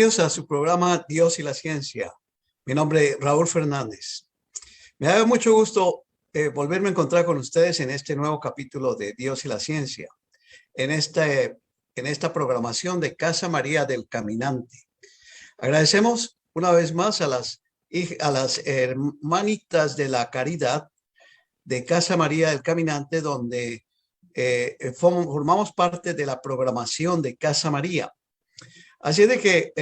Bienvenidos a su programa Dios y la Ciencia. Mi nombre es Raúl Fernández. Me da mucho gusto volverme a encontrar con ustedes en este nuevo capítulo de Dios y la Ciencia, en esta programación de Casa María del Caminante. Agradecemos una vez más a las hermanitas de la caridad de Casa María del Caminante, donde formamos parte de la programación de Casa María. Así de que,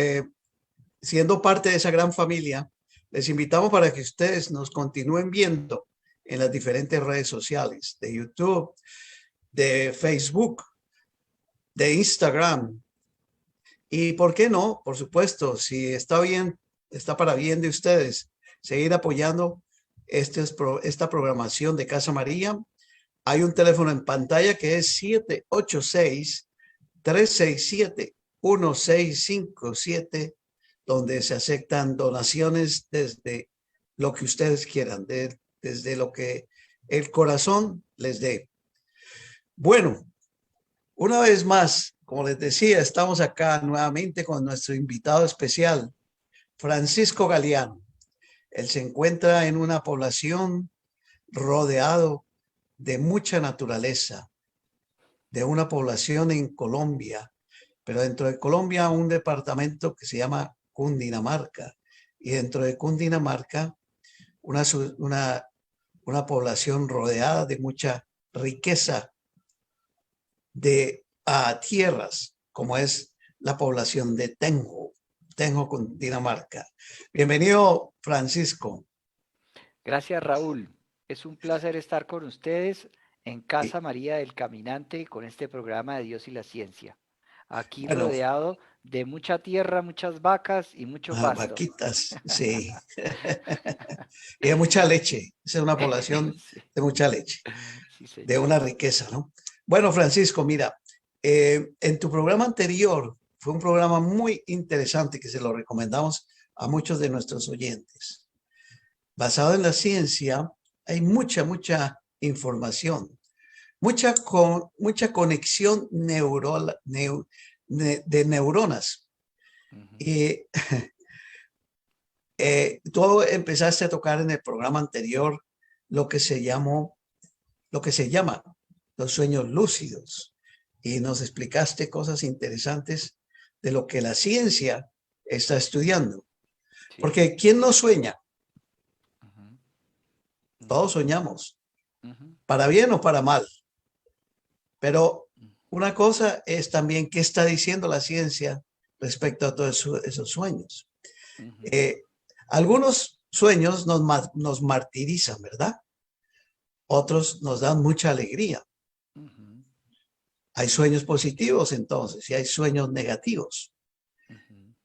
siendo parte de esa gran familia, les invitamos para que ustedes nos continúen viendo en las diferentes redes sociales de YouTube, de Facebook, de Instagram. Y por qué no, por supuesto, si está bien, está para bien de ustedes, seguir apoyando esta programación de Casa María. Hay un teléfono en pantalla que es 786-367-1657, donde se aceptan donaciones desde lo que ustedes quieran, desde lo que el corazón les dé. Bueno, una vez más, como les decía, estamos acá nuevamente con nuestro invitado especial, Francisco Galeano. Él se encuentra en una población rodeado de mucha naturaleza, de una población en Colombia, pero dentro de Colombia un departamento que se llama Cundinamarca, y dentro de Cundinamarca una población rodeada de mucha riqueza de tierras, como es la población de Tenjo, Cundinamarca. Bienvenido, Francisco. Gracias, Raúl. Es un placer estar con ustedes en Y, Casa María del Caminante con este programa de Dios y la Ciencia. Aquí bueno, rodeado de mucha tierra, muchas vacas y mucho pasto. vaquitas, sí. Y de mucha leche. Esa es una población Sí, de mucha leche, sí, de señor. una riqueza, ¿no? Bueno, Francisco, mira, en tu programa anterior fue un programa muy interesante que se lo recomendamos a muchos de nuestros oyentes. Basado en la ciencia, hay mucha información, mucha conexión de neuronas. Ujú. Y tú empezaste a tocar en el programa anterior lo que se llamó, lo que se llama los sueños lúcidos, y nos explicaste cosas interesantes de lo que la ciencia está estudiando. Sí. Porque ¿quién no sueña? Ujú, ujú, Todos soñamos, ujú, para bien o para mal. Pero una cosa es también qué está diciendo la ciencia respecto a todos esos sueños. ujú, Eh, Algunos sueños nos martirizan, ¿verdad? Otros nos dan mucha alegría. ujú, Hay sueños positivos entonces y hay sueños negativos. ujú,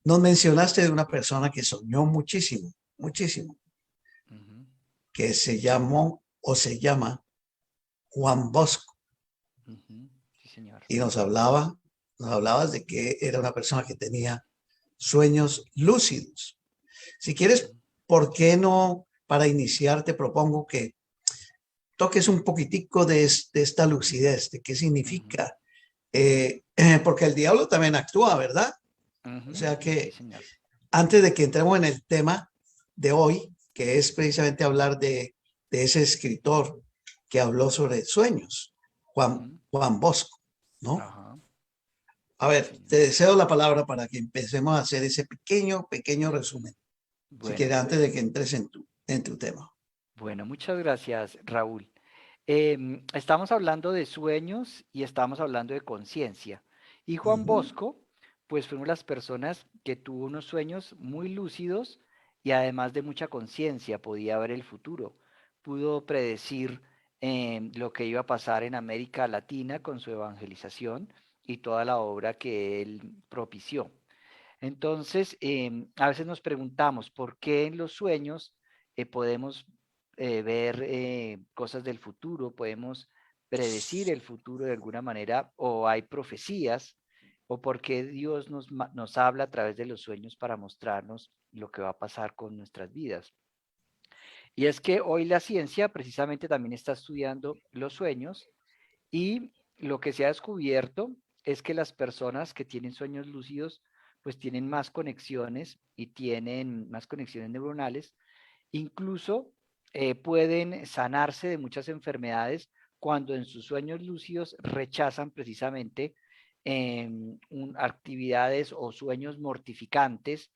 Nos mencionaste de una persona que soñó muchísimo, ujú, que se llamó o se llama Juan Bosco, ujú. Sí, señor. y nos hablabas de que era una persona que tenía sueños lúcidos. Si quieres, Ujú, ¿por qué no? Para iniciar, te propongo que toques un poquitico de esta lucidez, de qué ujú, significa, porque el diablo también actúa, ¿verdad? O ujú. sea Sí, que señor. antes de que entremos en el tema de hoy, que es precisamente hablar de ese escritor que habló sobre sueños, Ujú. Juan Bosco, ¿no? Ajá. A Sí, ver, te señor. deseo la palabra para que empecemos a hacer ese pequeño resumen, si Bueno. quieres, antes de que entres en tu tema. Bueno, muchas gracias, Raúl. Estamos hablando de sueños y estamos hablando de conciencia. Y Juan Ujú. Bosco, pues fue una de las personas que tuvo unos sueños muy lúcidos y además de mucha conciencia, podía ver el futuro. Pudo predecir lo que iba a pasar en América Latina con su evangelización y toda la obra que él propició. Entonces, a veces nos preguntamos por qué en los sueños podemos ver cosas del futuro, podemos predecir el futuro de alguna manera, o hay profecías, o por qué Dios nos habla a través de los sueños para mostrarnos lo que va a pasar con nuestras vidas. Y es que hoy la ciencia precisamente también está estudiando los sueños y lo que se ha descubierto es que las personas que tienen sueños lúcidos pues tienen más conexiones y tienen más conexiones neuronales. Incluso pueden sanarse de muchas enfermedades cuando en sus sueños lúcidos rechazan precisamente actividades o sueños mortificantes,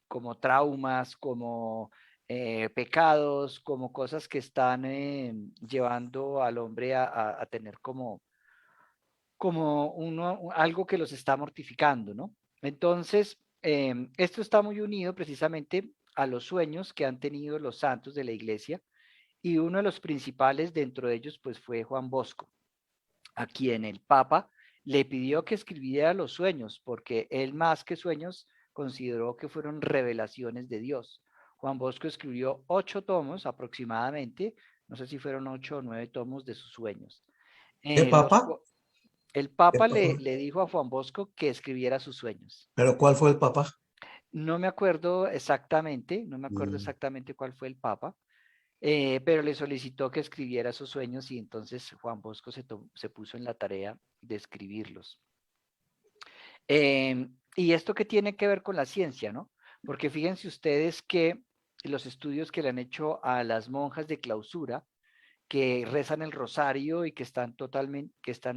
como traumas, como pecados, como cosas que están llevando al hombre a tener como algo que los está mortificando, ¿no? Entonces, esto está muy unido precisamente a los sueños que han tenido los santos de la iglesia, y uno de los principales dentro de ellos pues fue Juan Bosco, a quien el Papa le pidió que escribiera los sueños, porque él más que sueños consideró que fueron revelaciones de Dios. Juan Bosco escribió 8 tomos aproximadamente, no sé si fueron 8 o 9 tomos de sus sueños. ¿Qué papa? El ¿Qué Papa papa? le dijo a Juan Bosco que escribiera sus sueños. ¿Pero cuál fue el papa? No me acuerdo exactamente, Mm, cuál fue el Papa, pero le solicitó que escribiera sus sueños y entonces Juan Bosco se puso en la tarea de escribirlos. Y esto que tiene que ver con la ciencia, ¿no? Porque fíjense ustedes que los estudios que le han hecho a las monjas de clausura, que rezan el rosario y que están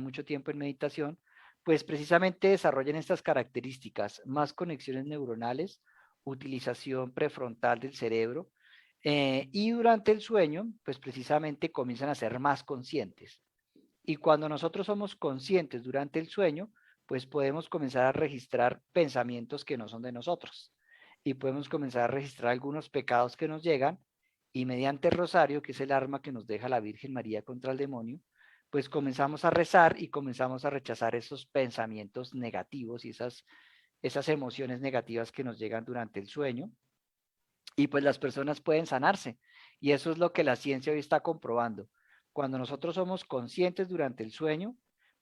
mucho tiempo en meditación, pues precisamente desarrollan estas características: más conexiones neuronales, utilización prefrontal del cerebro, y durante el sueño, pues precisamente comienzan a ser más conscientes. Y cuando nosotros somos conscientes durante el sueño, pues podemos comenzar a registrar pensamientos que no son de nosotros. Y podemos comenzar a registrar algunos pecados que nos llegan, y mediante el rosario, que es el arma que nos deja la Virgen María contra el demonio, pues comenzamos a rezar y comenzamos a rechazar esos pensamientos negativos y esas emociones negativas que nos llegan durante el sueño. Y pues las personas pueden sanarse. Y eso es lo que la ciencia hoy está comprobando. Cuando nosotros somos conscientes durante el sueño,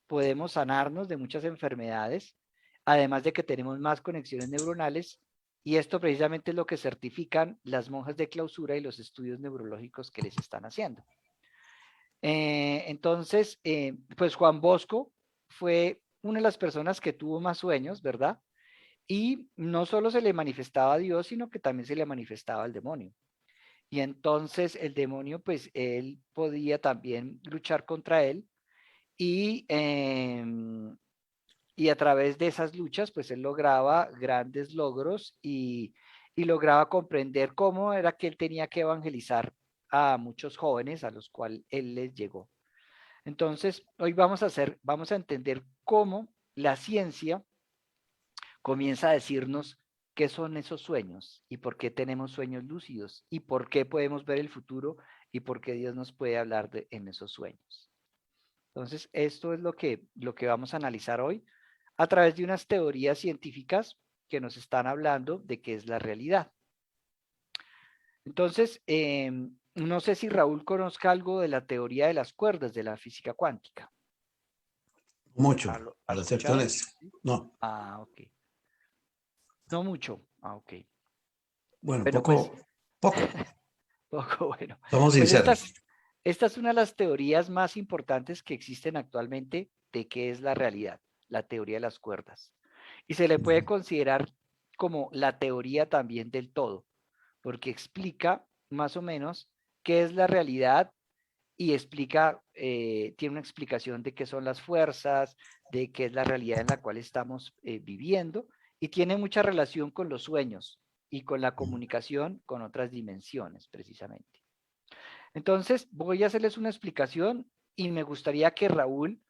podemos sanarnos de muchas enfermedades, además de que tenemos más conexiones neuronales, y esto precisamente es lo que certifican las monjas de clausura y los estudios neurológicos que les están haciendo. Entonces, pues Juan Bosco fue una de las personas que tuvo más sueños, ¿verdad? Y no solo se le manifestaba a Dios, sino que también se le manifestaba al demonio. Y entonces el demonio, pues él podía también luchar contra él, y, y a través de esas luchas, pues él lograba grandes logros, y lograba comprender cómo era que él tenía que evangelizar a muchos jóvenes a los cuales él les llegó. Entonces, hoy vamos a entender cómo la ciencia comienza a decirnos qué son esos sueños y por qué tenemos sueños lúcidos y por qué podemos ver el futuro y por qué Dios nos puede hablar en esos sueños. Entonces, esto es lo que vamos a analizar hoy a través de unas teorías científicas que nos están hablando de qué es la realidad. Entonces, no sé si Raúl conozca algo de la teoría de las cuerdas de la física cuántica. mucho, ¿Ha para serte escuchado? honesto. ¿Sí? No, Ah, ok. No mucho. Ah, ok. bueno, Bueno, pues poco, poco bueno. somos Pues sinceros. esta es una de las teorías más importantes que existen actualmente de qué es la realidad, la teoría de las cuerdas. Y se le puede considerar como la teoría también del todo, porque explica más o menos qué es la realidad, y explica, tiene una explicación de qué son las fuerzas, de qué es la realidad en la cual estamos viviendo, y tiene mucha relación con los sueños y con la comunicación con otras dimensiones, precisamente. Entonces, voy a hacerles una explicación, y me gustaría que Raúl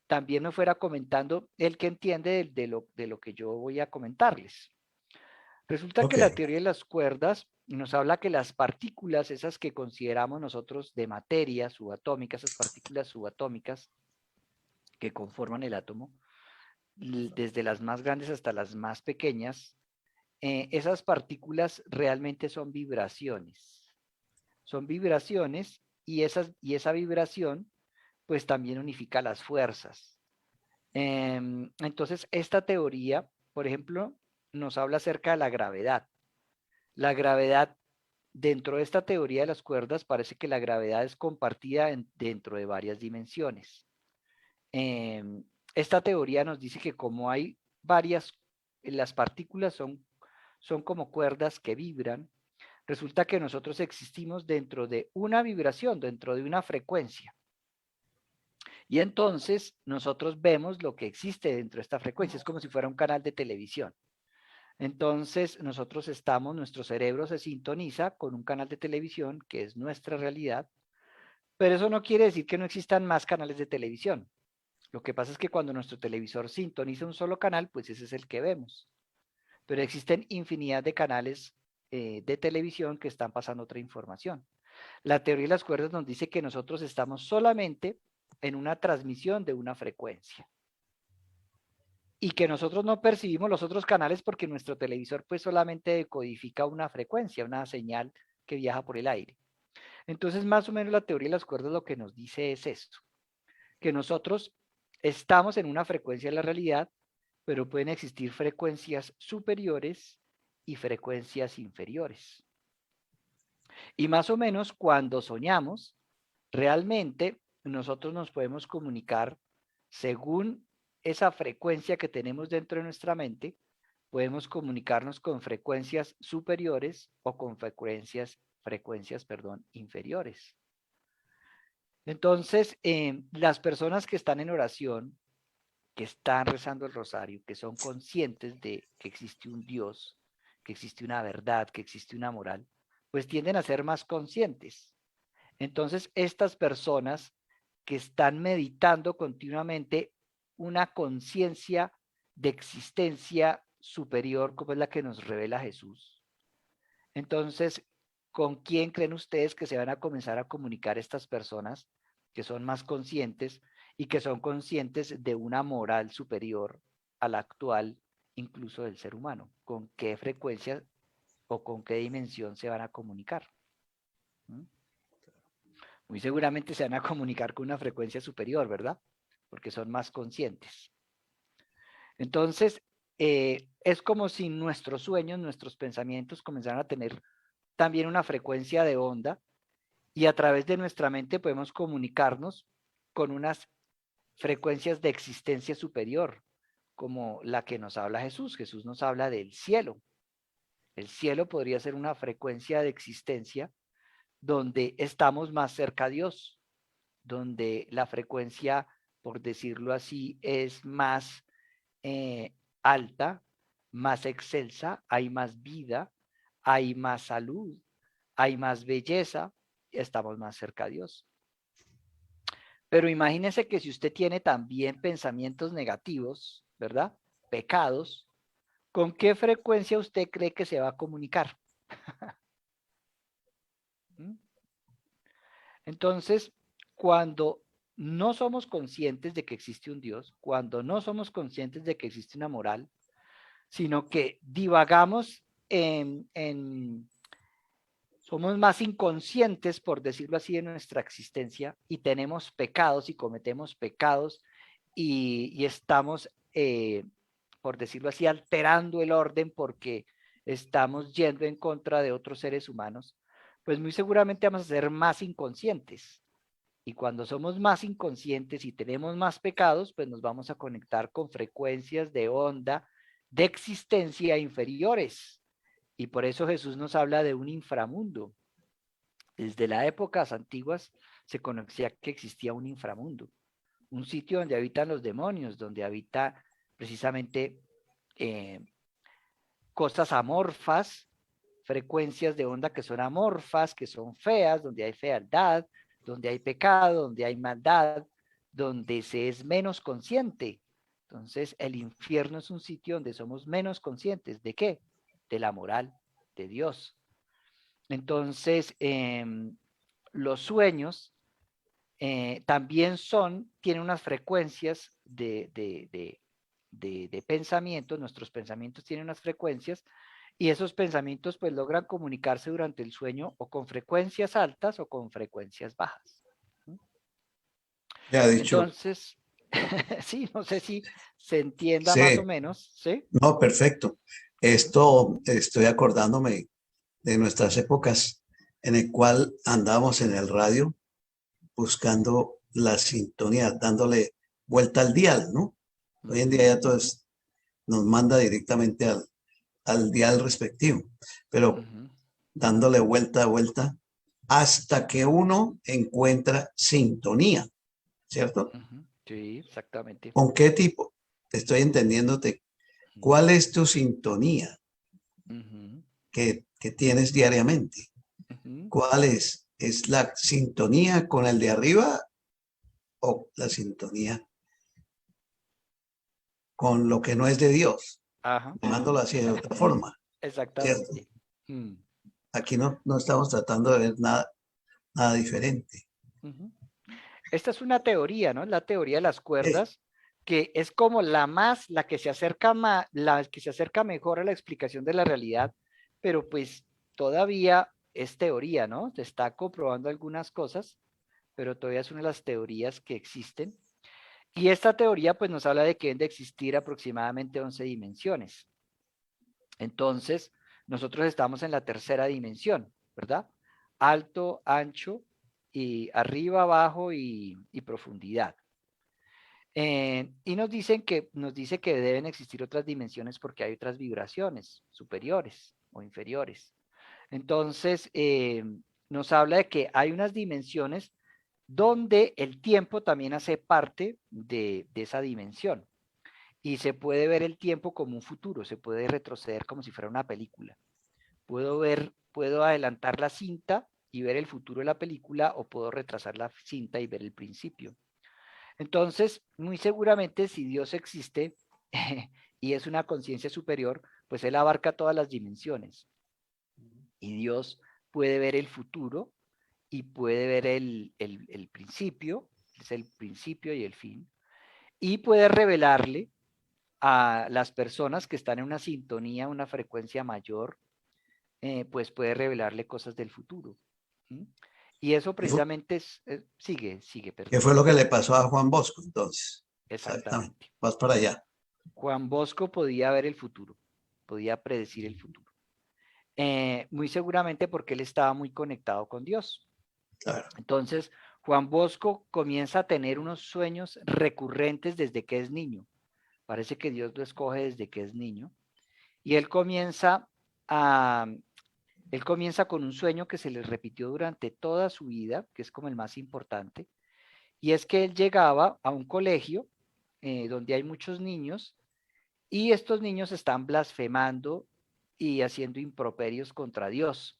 también me fuera comentando el que entiende de lo que yo voy a comentarles. Resulta que Ok, la teoría de las cuerdas nos habla que las partículas, esas que consideramos nosotros de materia subatómicas, esas partículas subatómicas que conforman el átomo, desde las más grandes hasta las más pequeñas, esas partículas realmente son vibraciones. Son vibraciones, y esa vibración pues también unifica las fuerzas. Entonces, esta teoría, por ejemplo, nos habla acerca de la gravedad. La gravedad, dentro de esta teoría de las cuerdas, parece que la gravedad es compartida dentro de varias dimensiones. Esta teoría nos dice que como hay varias las partículas son como cuerdas que vibran, resulta que nosotros existimos dentro de una vibración, dentro de una frecuencia. Y entonces nosotros vemos lo que existe dentro de esta frecuencia. Es como si fuera un canal de televisión. Entonces nosotros nuestro cerebro se sintoniza con un canal de televisión que es nuestra realidad, pero eso no quiere decir que no existan más canales de televisión. Lo que pasa es que cuando nuestro televisor sintoniza un solo canal, pues ese es el que vemos. Pero existen infinidad de canales de televisión que están pasando otra información. La teoría de las cuerdas nos dice que nosotros estamos solamente en una transmisión de una frecuencia y que nosotros no percibimos los otros canales porque nuestro televisor pues solamente decodifica una frecuencia, una señal que viaja por el aire. Entonces, más o menos la teoría de las cuerdas lo que nos dice es esto, que nosotros estamos en una frecuencia de la realidad, pero pueden existir frecuencias superiores y frecuencias inferiores. Y más o menos cuando soñamos, realmente nosotros nos podemos comunicar según esa frecuencia que tenemos dentro de nuestra mente, podemos comunicarnos con frecuencias superiores o con frecuencias, inferiores. Entonces, las personas que están en oración, que están rezando el rosario, que son conscientes de que existe un Dios, que existe una verdad, que existe una moral, pues tienden a ser más conscientes. Entonces, estas personas que están meditando continuamente una conciencia de existencia superior, como es la que nos revela Jesús. Entonces, ¿con quién creen ustedes que se van a comenzar a comunicar estas personas que son más conscientes y que son conscientes de una moral superior a la actual, incluso del ser humano? ¿Con qué frecuencia o con qué dimensión se van a comunicar? ¿Mm? Muy seguramente se van a comunicar con una frecuencia superior, ¿verdad? Porque son más conscientes. Entonces, es como si nuestros sueños, nuestros pensamientos comenzaran a tener también una frecuencia de onda y a través de nuestra mente podemos comunicarnos con unas frecuencias de existencia superior, como la que nos habla Jesús. Jesús nos habla del cielo. El cielo podría ser una frecuencia de existencia donde estamos más cerca a Dios, donde la frecuencia, por decirlo así, es más alta, más excelsa, hay más vida, hay más salud, hay más belleza, estamos más cerca a Dios. Pero imagínese que si usted tiene también pensamientos negativos, ¿verdad? Pecados, ¿con qué frecuencia usted cree que se va a comunicar? ¿Mm? Entonces, cuando no somos conscientes de que existe un Dios, cuando no somos conscientes de que existe una moral, sino que divagamos somos más inconscientes, por decirlo así, de nuestra existencia y tenemos pecados y cometemos pecados y estamos, por decirlo así, alterando el orden porque estamos yendo en contra de otros seres humanos, pues muy seguramente vamos a ser más inconscientes. Y cuando somos más inconscientes y tenemos más pecados, pues nos vamos a conectar con frecuencias de onda de existencia inferiores. Y por eso Jesús nos habla de un inframundo. Desde las épocas antiguas se conocía que existía un inframundo, un sitio donde habitan los demonios, donde habita precisamente cosas amorfas, frecuencias de onda que son amorfas, que son feas, donde hay fealdad, donde hay pecado, donde hay maldad, donde se es menos consciente. Entonces, el infierno es un sitio donde somos menos conscientes. ¿De qué? De la moral de Dios. Entonces, los sueños también tienen unas frecuencias de pensamientos, nuestros pensamientos tienen unas frecuencias y esos pensamientos pues logran comunicarse durante el sueño o con frecuencias altas o con frecuencias bajas. Ya ha dicho. Entonces, sí, no sé si se entienda más o Sí, menos, ¿sí? no, perfecto. Esto estoy acordándome de nuestras épocas en el cual andamos en el radio buscando la sintonía, dándole vuelta al dial, ¿no? Hoy en día ya todo es nos manda directamente al dial respectivo, pero Ujú, dándole vuelta a vuelta hasta que uno encuentra sintonía, ¿cierto? ujú. Sí, exactamente. ¿Con qué tipo? Estoy entendiéndote. Ujú, ¿Cuál es tu sintonía ujú, que tienes diariamente? ujú. ¿Cuál es? ¿Es la sintonía con el de arriba o la sintonía con lo que no es de Dios? Ajá, Llamándolo así de otra forma, ¿cierto? exactamente. Mm, Aquí no estamos tratando de ver nada diferente. ujú. Esta es una teoría, ¿no? La teoría de las Eh, cuerdas, que es como la que se acerca la que se acerca mejor a la explicación de la realidad, pero pues todavía es teoría, ¿no? Se está comprobando algunas cosas, pero todavía es una de las teorías que existen. Y esta teoría pues nos habla de que deben de existir aproximadamente 11 dimensiones. Entonces, nosotros estamos en la tercera dimensión, ¿verdad? Alto, ancho, y arriba, abajo y profundidad. Y nos dice que deben existir otras dimensiones porque hay otras vibraciones superiores o inferiores. Entonces, nos habla de que hay unas dimensiones donde el tiempo también hace parte de esa dimensión. Y se puede ver el tiempo como un futuro, se puede retroceder como si fuera una película. Puedo adelantar la cinta y ver el futuro de la película o puedo retrasar la cinta y ver el principio. Entonces, muy seguramente si Dios existe y es una conciencia superior, pues Él abarca todas las dimensiones y Dios puede ver el futuro y puede ver el principio, es el principio y el fin, y puede revelarle a las personas que están en una sintonía, una frecuencia mayor, pues puede revelarle cosas del futuro. ¿Mm? Y eso ¿Qué fue, precisamente sigue, qué perdón. fue lo que le pasó a Juan Bosco entonces? Exactamente. Exactamente. Vas para allá. Juan Bosco podía ver el futuro, podía predecir el futuro. Muy seguramente porque él estaba muy conectado con Dios. Claro. Entonces, Juan Bosco comienza a tener unos sueños recurrentes desde que es niño. Parece que Dios lo escoge desde que es niño. Y a, él comienza con un sueño que se le repitió durante toda su vida, que es como el más importante, y es que él llegaba a un colegio donde hay muchos niños y estos niños están blasfemando y haciendo improperios contra Dios.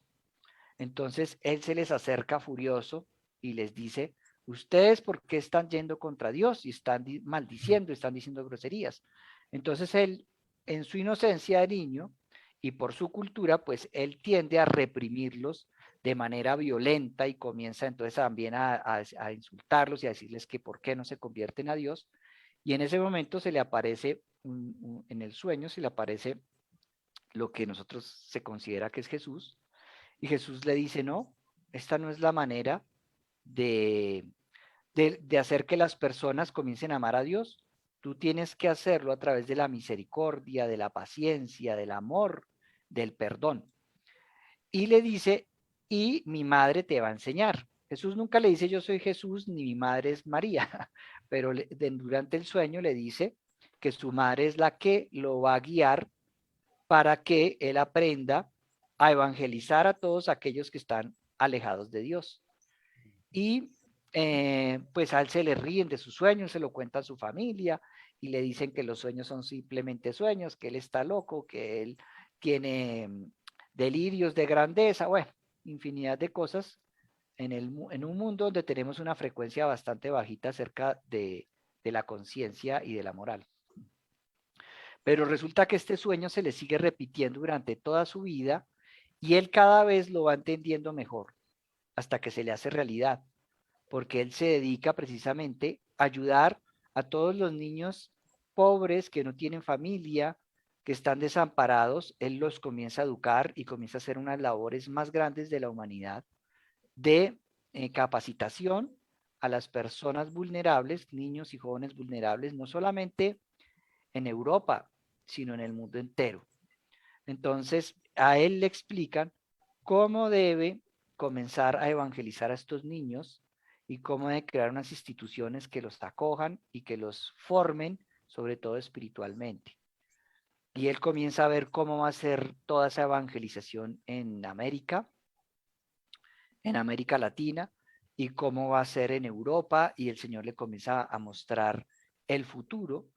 Entonces él se les acerca furioso y les dice, ¿ustedes por qué están yendo contra Dios y están maldiciendo, están diciendo groserías? Entonces él, en su inocencia de niño y por su cultura, pues él tiende a reprimirlos de manera violenta y comienza entonces también a insultarlos y a decirles que por qué no se convierten a Dios. Y en ese momento se le aparece, en el sueño se le aparece lo que nosotros se considera que es Jesús, y Jesús le dice, no, esta no es la manera de, de hacer que las personas comiencen a amar a Dios. Tú tienes que hacerlo a través de la misericordia, de la paciencia, del amor, del perdón. Y le dice, y mi madre te va a enseñar. Jesús nunca le dice yo soy Jesús ni mi madre es María, pero durante el sueño le dice que su madre es la que lo va a guiar para que él aprenda a evangelizar a todos aquellos que están alejados de Dios. Y pues a él se le ríen de sus sueños, se lo cuenta a su familia y le dicen que los sueños son simplemente sueños, que él está loco, que él tiene delirios de grandeza, bueno, infinidad de cosas en un mundo donde tenemos una frecuencia bastante bajita acerca de la conciencia y de la moral. Pero resulta que este sueño se le sigue repitiendo durante toda su vida y él cada vez lo va entendiendo mejor hasta que se le hace realidad, porque él se dedica precisamente a ayudar a todos los niños pobres que no tienen familia, que están desamparados, él los comienza a educar y comienza a hacer unas labores más grandes de la humanidad de capacitación a las personas vulnerables, niños y jóvenes vulnerables, no solamente en Europa, sino en el mundo entero. Entonces, a él le explican cómo debe comenzar a evangelizar a estos niños y cómo debe crear unas instituciones que los acojan y que los formen, sobre todo espiritualmente. y él comienza a ver cómo va a ser toda esa evangelización en América Latina, y cómo va a ser en Europa, y el Señor le comienza a mostrar el futuro,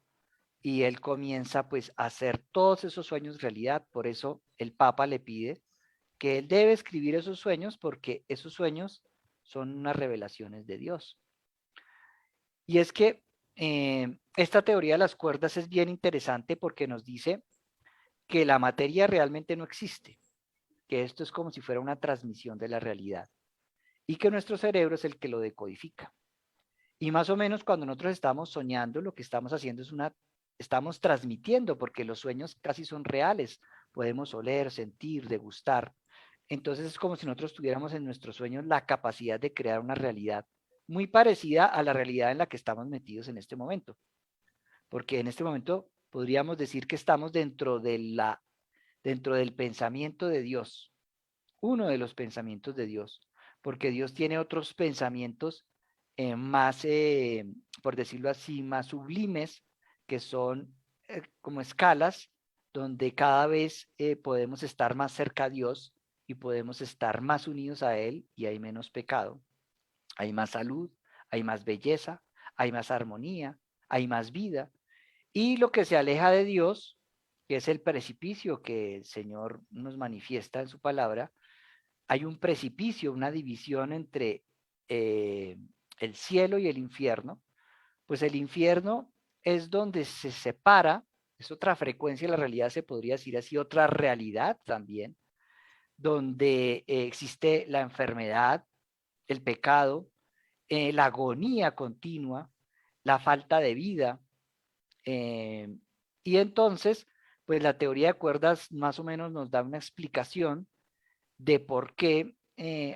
y él comienza pues a hacer todos esos sueños realidad. Por eso el Papa le pide que él debe escribir esos sueños, porque esos sueños son unas revelaciones de Dios. Y es que esta teoría de las cuerdas es bien interesante porque nos dice que la materia realmente no existe, que esto es como si fuera una transmisión de la realidad y que nuestro cerebro es el que lo decodifica. Y más o menos cuando nosotros estamos soñando, lo que estamos haciendo es estamos transmitiendo, porque los sueños casi son reales, podemos oler, sentir, degustar. Entonces es como si nosotros tuviéramos en nuestros sueños la capacidad de crear una realidad muy parecida a la realidad en la que estamos metidos en este momento, porque en este momento podríamos decir que estamos dentro del pensamiento de Dios, uno de los pensamientos de Dios, porque Dios tiene otros pensamientos más, por decirlo así, más sublimes, que son como escalas, donde cada vez podemos estar más cerca a Dios y podemos estar más unidos a Él, y hay menos pecado, hay más salud, hay más belleza, hay más armonía, hay más vida. Y lo que se aleja de Dios, que es el precipicio que el Señor nos manifiesta en su palabra, hay un precipicio, una división entre eh, el cielo y el infierno. Pues el infierno es donde se separa, es otra frecuencia de la realidad, se podría decir así, otra realidad también, donde existe la enfermedad, el pecado, la agonía continua, la falta de vida. eh, y entonces, pues la teoría de cuerdas más o menos nos da una explicación de por qué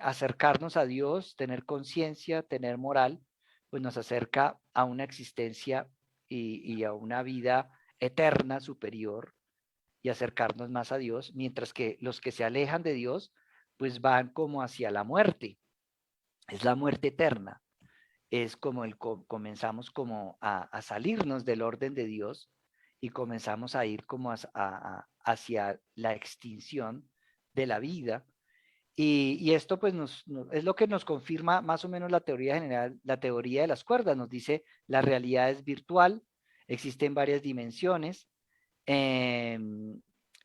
acercarnos a Dios, tener conciencia, tener moral, pues nos acerca a una existencia y a una vida eterna superior, y acercarnos más a Dios, mientras que los que se alejan de Dios, pues van como hacia la muerte. Es la muerte eterna. Es como comenzamos como a salirnos del orden de Dios, y comenzamos a ir como hacia la extinción de la vida. Y esto pues es lo que nos confirma más o menos la teoría general, la teoría de las cuerdas. Nos dice la realidad es virtual, existen varias dimensiones, eh,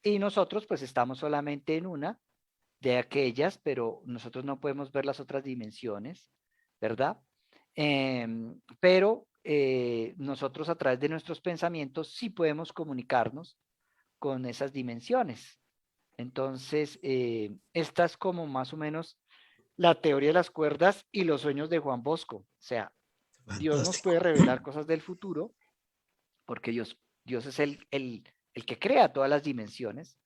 y nosotros pues estamos solamente en una de aquellas, pero nosotros no podemos ver las otras dimensiones, ¿verdad? Pero nosotros a través de nuestros pensamientos sí podemos comunicarnos con esas dimensiones. Entonces, esta es como más o menos la teoría de las cuerdas y los sueños de Juan Bosco. O sea, Dios nos Fantástico. puede revelar cosas del futuro, porque Dios es el que crea todas las dimensiones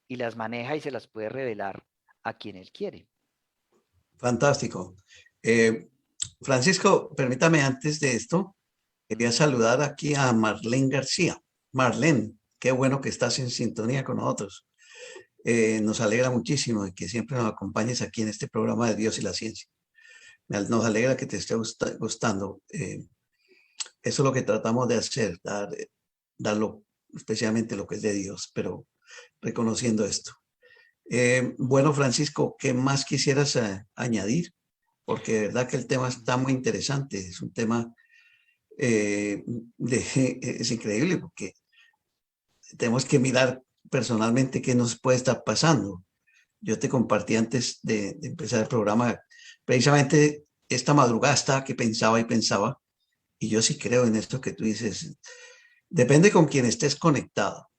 y las maneja y se las puede revelar a quien Él quiere. Fantástico. Eh, Francisco, permítame antes de esto, quería saludar aquí a Marlene García. Marlene, qué bueno que estás en sintonía con nosotros. Nos alegra muchísimo de que siempre nos acompañes aquí en este programa de Dios y la Ciencia. Nos alegra que te esté gustando. Eso es lo que tratamos de hacer, darlo especialmente lo que es de Dios, pero reconociendo esto. Bueno, Francisco, ¿qué más quisieras añadir? Porque de verdad que el tema está muy interesante. Es un tema eh, es increíble porque tenemos que mirar personalmente qué nos puede estar pasando. Yo te compartí antes de empezar el programa, precisamente esta madrugada estaba que pensaba y pensaba, y yo sí creo en esto que tú dices. Depende con quién estés conectado,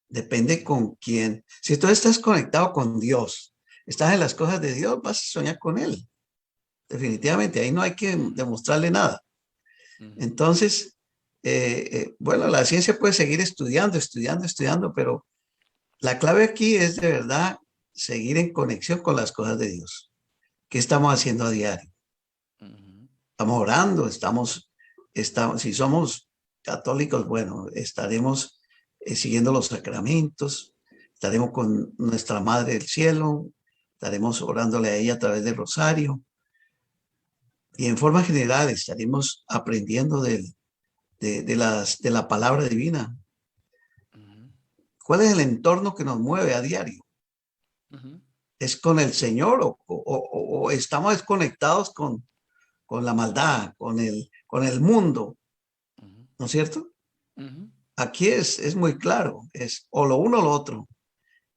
depende con quién. Si tú estás conectado con Dios, estás en las cosas de Dios, vas a soñar con Él. Definitivamente, ahí no hay que demostrarle nada. Entonces, bueno, la ciencia puede seguir estudiando, pero la clave aquí es de verdad seguir en conexión con las cosas de Dios. ¿Qué estamos haciendo a diario? Estamos orando, si somos católicos, bueno, estaremos siguiendo los sacramentos, estaremos con nuestra Madre del Cielo, estaremos orándole a ella a través del rosario, y en forma general estaremos aprendiendo de la palabra divina. ¿Cuál es el entorno que nos mueve a diario? Ujú, ¿Es con el Señor o estamos desconectados con la maldad, con el mundo? ujú, ¿No es cierto? ujú, Aquí es muy claro, es o lo uno o lo otro.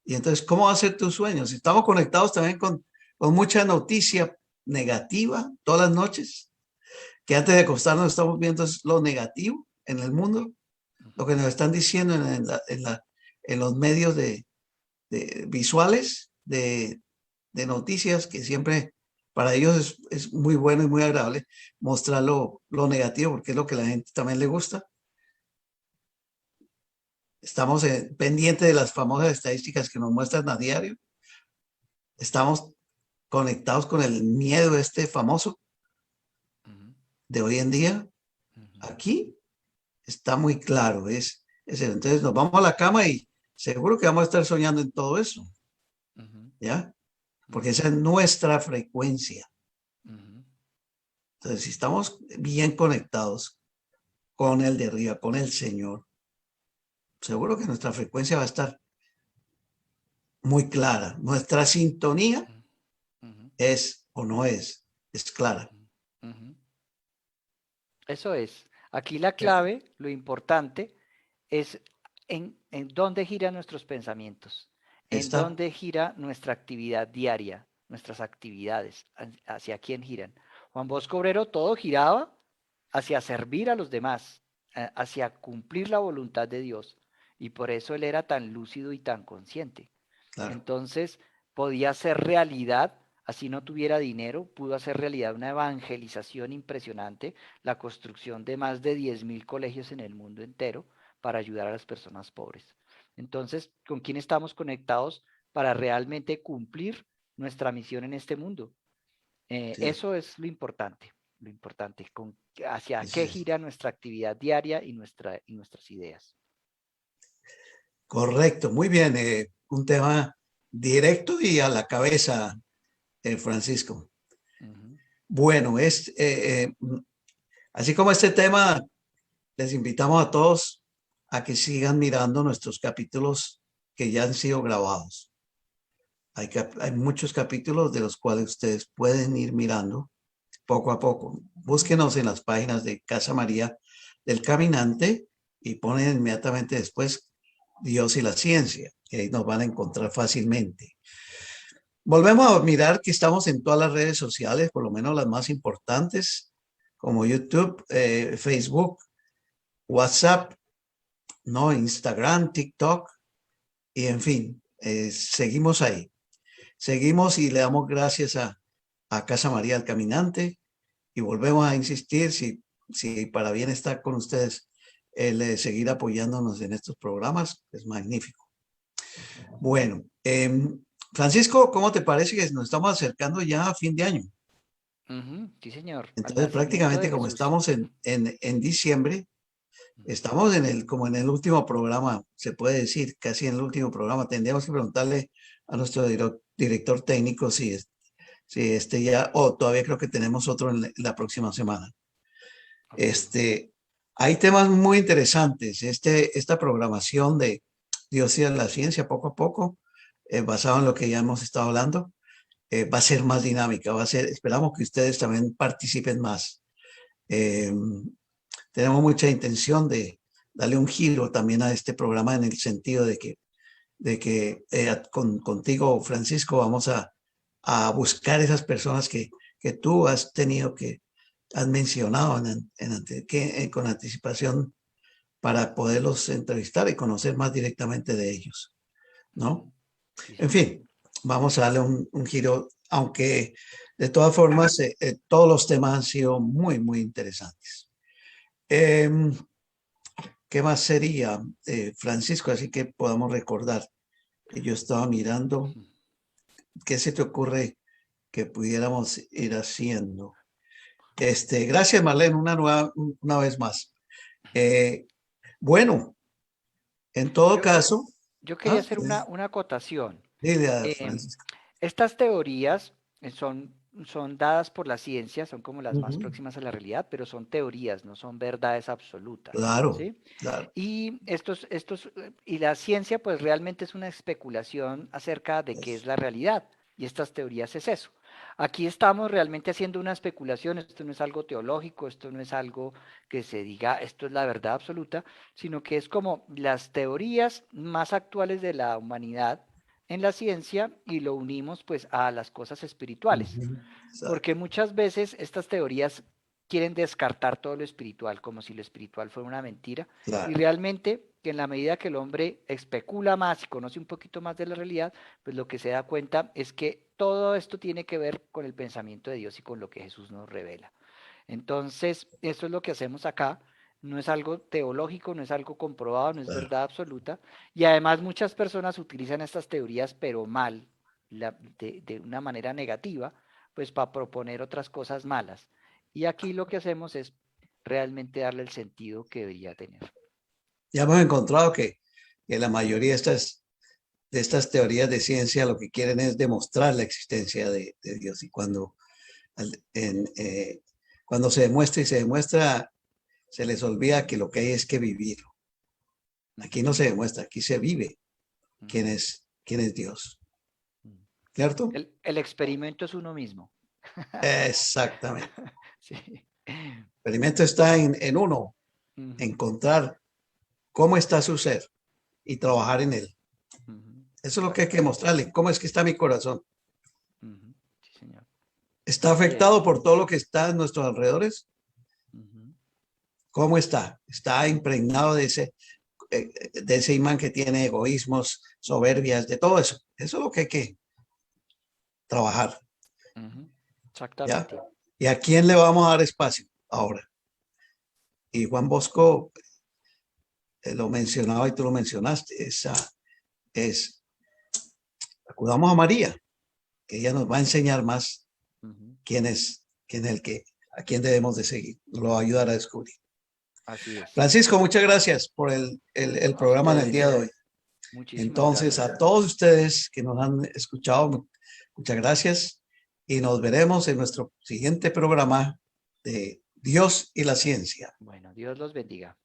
Y entonces, ¿cómo va a ser tus sueños? Estamos conectados también con mucha noticia negativa todas las noches, que antes de acostarnos estamos viendo es lo negativo en el mundo, lo ujú. que nos están diciendo en los medios visuales de noticias, que siempre para ellos es muy bueno y muy agradable mostrar lo negativo, porque es lo que a la gente también le gusta. Estamos pendientes de las famosas estadísticas que nos muestran a diario. Estamos conectados con el miedo este famoso Ujú, de hoy en día. ujú, Aquí está muy claro. Entonces nos vamos a la cama y seguro que vamos a estar soñando en todo eso, ujú, ¿ya? Porque ujú, esa es nuestra frecuencia. ujú, Entonces, si estamos bien conectados con el de arriba, con el Señor, seguro que nuestra frecuencia va a estar muy clara. Nuestra sintonía ujú, es o no es clara. ujú, ujú. Eso es. Aquí la Eh, clave, lo importante, es en dónde giran nuestros pensamientos, en Está, dónde gira nuestra actividad diaria, nuestras actividades, hacia quién giran. Juan Bosco Obrero todo giraba hacia servir a los demás, hacia cumplir la voluntad de Dios. Y por eso él era tan lúcido y tan consciente. claro. Entonces podía hacer realidad, así no tuviera dinero, pudo hacer realidad una evangelización impresionante, la construcción de más de 10.000 colegios en el mundo entero para ayudar a las personas pobres. Entonces, ¿con quién estamos conectados para realmente cumplir nuestra misión en este mundo? Sí, Eso es lo importante, hacia ese qué es gira nuestra actividad diaria y nuestras ideas. correcto. Muy bien. Un tema directo y a la cabeza, Francisco. Ujú, Bueno, así como este tema, les invitamos a todos a que sigan mirando nuestros capítulos que ya han sido grabados. Hay muchos capítulos de los cuales ustedes pueden ir mirando poco a poco. Búsquenos en las páginas de Casa María del Caminante y ponen inmediatamente después Dios y la ciencia, que ahí nos van a encontrar fácilmente. Volvemos a mirar que estamos en todas las redes sociales, por lo menos las más importantes, como YouTube, Facebook, WhatsApp, ¿no? Instagram, TikTok, y en fin, seguimos ahí. Seguimos y le damos gracias a Casa María del Caminante y volvemos a insistir si para bien está con ustedes el seguir apoyándonos en estos programas, es magnífico. Bueno, Francisco, ¿cómo te parece que nos estamos acercando ya a fin de año? ujú, sí, señor, al Entonces, nacimiento de prácticamente como Jesús. estamos en diciembre, estamos como en el último programa, se puede decir, casi en el último programa. Tendríamos que preguntarle a nuestro director técnico si este ya, o todavía creo que tenemos otro en la próxima semana. Ok. Este, hay temas muy interesantes. Esta programación de Dios y la ciencia, poco a poco, basado en lo que ya hemos estado hablando, va a ser más dinámica, esperamos que ustedes también participen más. Eh, Tenemos mucha intención de darle un giro también a este programa en el sentido de que contigo, Francisco, vamos a buscar esas personas que tú has tenido has mencionado con anticipación para poderlos entrevistar y conocer más directamente de ellos, Ujú, ¿no? sí, En señor. fin, vamos a darle un giro, aunque de todas formas todos los temas han sido muy, muy interesantes. Em, ¿Qué más sería, Francisco? Así que podamos recordar. Yo estaba mirando, Ujú. ¿qué se te ocurre que pudiéramos ir haciendo? Gracias, Marlene, una vez más. Eh, bueno, en todo Yo, yo, caso, yo quería ah, hacer una acotación. dile a Em, Francisco. Estas teorías son son dadas por la ciencia, son como las más Ujú. próximas a la realidad, pero son teorías, no son verdades absolutas, Claro, ¿sí? claro. Y la ciencia pues realmente es una especulación acerca de qué es Es- la realidad. Y estas teorías es eso. Aquí estamos realmente haciendo una especulación, esto no es algo teológico, esto no es algo que se diga, esto es la verdad absoluta, sino que es como las teorías más actuales de la humanidad en la ciencia y lo unimos pues a las cosas espirituales. Ujú. Exacto, Porque muchas veces estas teorías quieren descartar todo lo espiritual, como si lo espiritual fuera una mentira, y claro. realmente que en la medida que el hombre especula más y conoce un poquito más de la realidad, pues lo que se da cuenta es que todo esto tiene que ver con el pensamiento de Dios y con lo que Jesús nos revela. Entonces, eso es lo que hacemos acá. No es algo teológico, no es algo comprobado, no es Claro. verdad absoluta. Y además muchas personas utilizan estas teorías, pero mal, de una manera negativa, pues para proponer otras cosas malas. Y aquí lo que hacemos es realmente darle el sentido que debería tener. Ya hemos encontrado que la mayoría de estas teorías de ciencia lo que quieren es demostrar la existencia de Dios. Y al- en, eh, cuando se demuestra y se demuestra, se les olvida que lo que hay es que vivir. Aquí no Ujú, se demuestra, aquí se vive ujú, quién es Dios. ujú. ¿Cierto? El experimento es uno mismo. Exactamente. Sí. El experimento está en uno, Ujú, encontrar cómo está su ser y trabajar en él. ujú, Eso es lo que hay que exactamente. mostrarle. ¿Cómo es que está mi corazón? Ujú, sí, señor. ¿Está Así es. afectado por todo lo que está en nuestros alrededores? Ujú, ¿Cómo está? ¿Está impregnado de ese imán que tiene egoísmos, soberbias, de todo eso? Eso es lo que hay que trabajar, ujú, ¿ya? exactamente. ¿Y a quién le vamos a dar espacio ahora? Y Juan Bosco lo mencionaba y tú lo mencionaste, es, acudamos a María, que ella nos va a enseñar más Ujú, quién es a quién debemos de seguir, nos lo va a ayudar a descubrir. así es. Francisco, muchas gracias por el A programa en el día de ustedes, hoy. muchísimas Entonces, gracias. a todos ustedes que nos han escuchado, muchas gracias y nos veremos en nuestro siguiente programa de Dios y la ciencia. Bueno, Dios los bendiga.